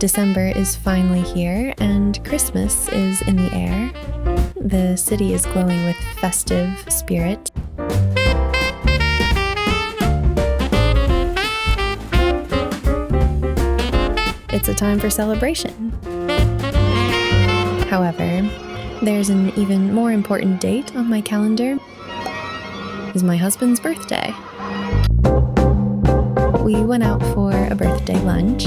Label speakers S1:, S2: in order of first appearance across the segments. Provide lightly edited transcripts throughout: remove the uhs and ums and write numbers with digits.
S1: December is finally here, and Christmas is in the air. The city is glowing with festive spirit. It's a time for celebration. However, there's an even more important date on my calendar. It's my husband's birthday. We went out for a birthday lunch.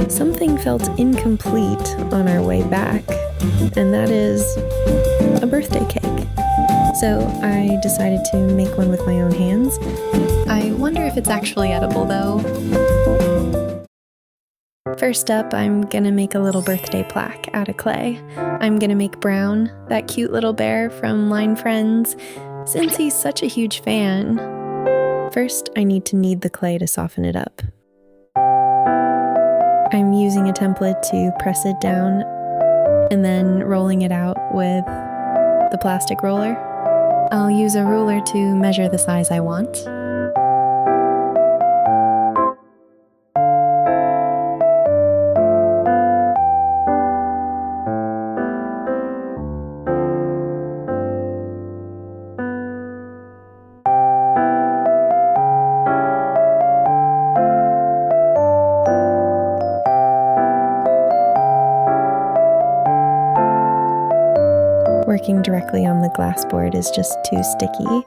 S1: Something felt incomplete on our way back, and that is a birthday cake. So I decided to make one with my own hands. I wonder if it's actually edible, though. First up, I'm gonna make a little birthday plaque out of clay. I'm gonna make Brown, that cute little bear from Linefriends, since he's such a huge fan. First, I need to knead the clay to soften it up. I'm using a template to press it down and then rolling it out with the plastic roller. I'll use a ruler to measure the size I want. Working directly on the glass board is just too sticky,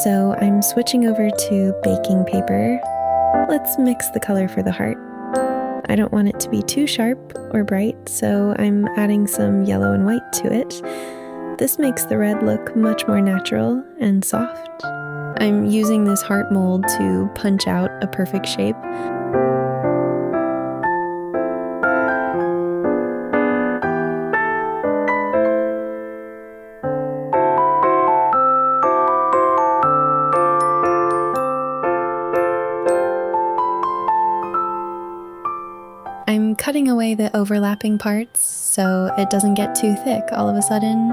S1: so I'm switching over to baking paper. Let's mix the color for the heart. I don't want it to be too sharp or bright, so I'm adding some yellow and white to it. This makes the red look much more natural and soft. I'm using this heart mold to punch out a perfect shape. I'm cutting away the overlapping parts so it doesn't get too thick all of a sudden.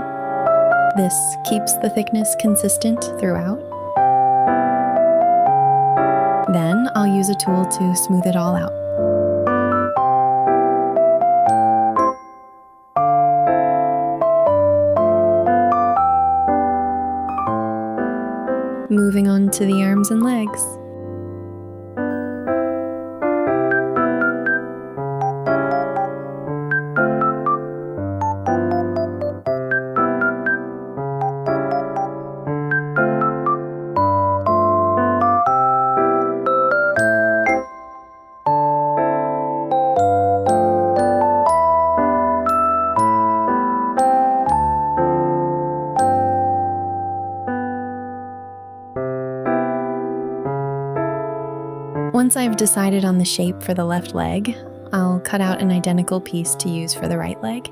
S1: This keeps the thickness consistent throughout. Then I'll use a tool to smooth it all out. Moving on to the arms and legs. Once I've decided on the shape for the left leg, I'll cut out an identical piece to use for the right leg.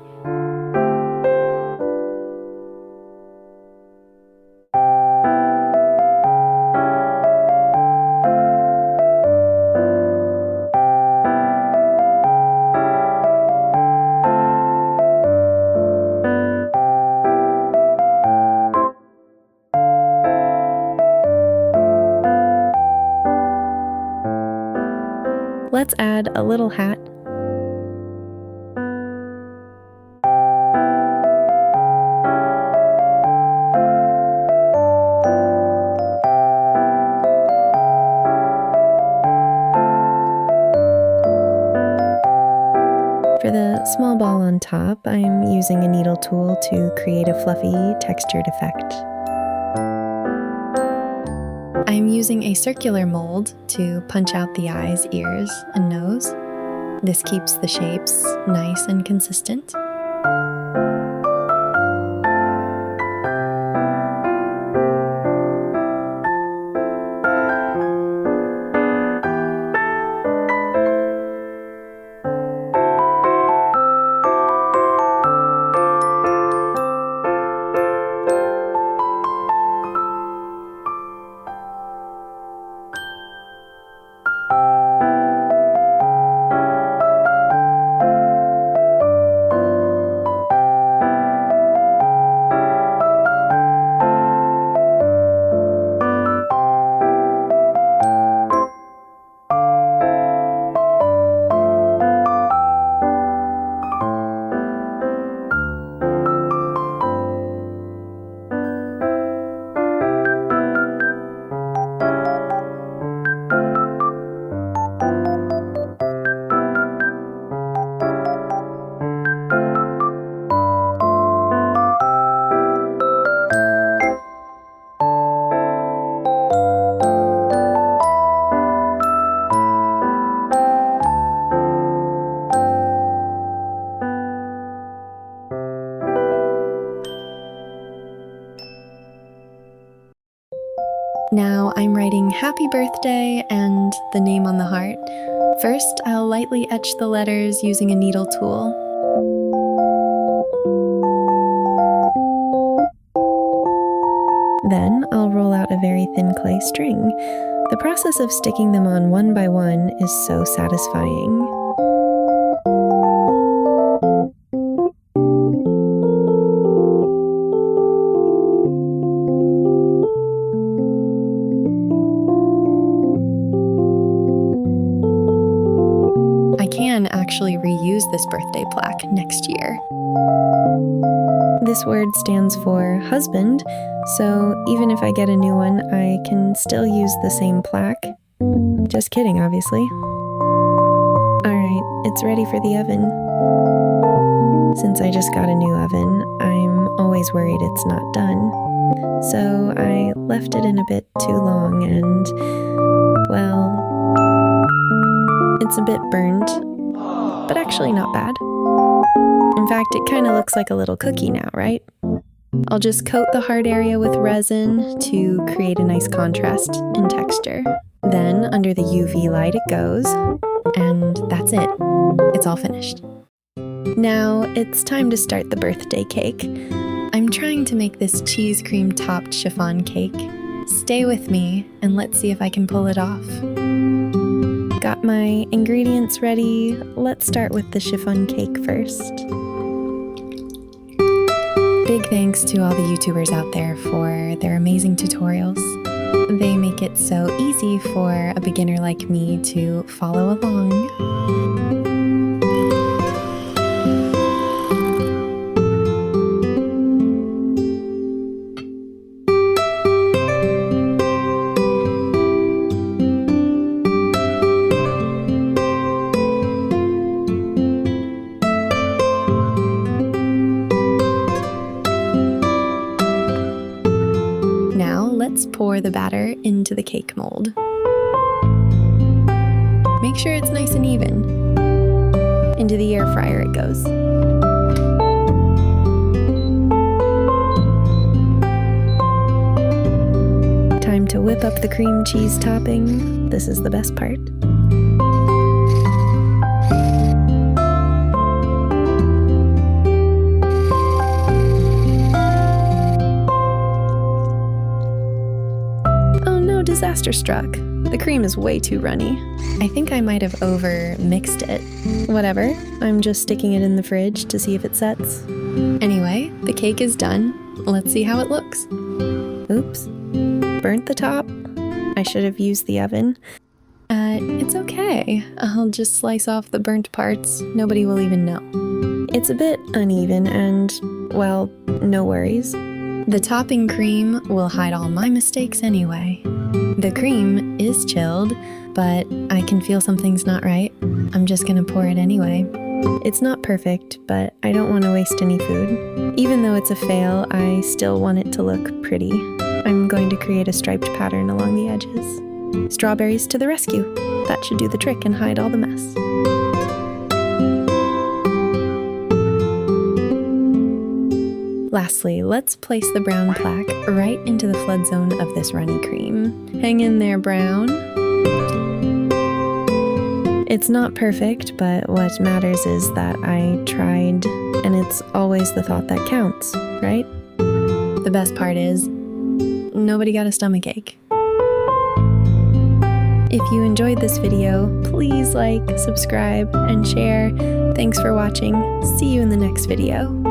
S1: Let's add a little hat. For the small ball on top, I'm using a needle tool to create a fluffy, textured effect. I'm using a circular mold to punch out the eyes, ears, and nose. This keeps the shapes nice and consistent. Now I'm writing happy birthday and the name on the heart. First, I'll lightly etch the letters using a needle tool. Then I'll roll out a very thin clay string. The process of sticking them on one by one is so satisfying. I can actually reuse this birthday plaque next year. This word stands for husband, so even if I get a new one, I can still use the same plaque. Just kidding, obviously. Alright, it's ready for the oven. Since I just got a new oven, I'm always worried it's not done. So I left it in a bit too long and, well, it's a bit burned, but actually not bad. In fact, it kind of looks like a little cookie now, right? I'll just coat the heart area with resin to create a nice contrast in texture. Then, under the UV light it goes, and that's it. It's all finished. Now, it's time to start the birthday cake. I'm trying to make this cheese cream topped chiffon cake. Stay with me, and let's see if I can pull it off. Got my ingredients ready. Let's start with the chiffon cake first. Big thanks to all the YouTubers out there for their amazing tutorials. They make it so easy for a beginner like me to follow along. Let's pour the batter into the cake mold. Make sure it's nice and even. Into the air fryer it goes. Time to whip up the cream cheese topping. This is the best part. Disaster struck. The cream is way too runny. I think I might have over-mixed it. Whatever, I'm just sticking it in the fridge to see if it sets. Anyway, the cake is done. Let's see how it looks. Oops, burnt the top. I should have used the oven. It's okay. I'll just slice off the burnt parts. Nobody will even know. It's a bit uneven and, well, no worries. The topping cream will hide all my mistakes anyway. The cream is chilled, but I can feel something's not right. I'm just gonna pour it anyway. It's not perfect, but I don't want to waste any food. Even though it's a fail, I still want it to look pretty. I'm going to create a striped pattern along the edges. Strawberries to the rescue. That should do the trick and hide all the mess. Lastly, let's place the brown plaque right into the flood zone of this runny cream. Hang in there, brown. It's not perfect, but what matters is that I tried, and it's always the thought that counts, right? The best part is, nobody got a stomachache. If you enjoyed this video, please like, subscribe, and share. Thanks for watching. See you in the next video.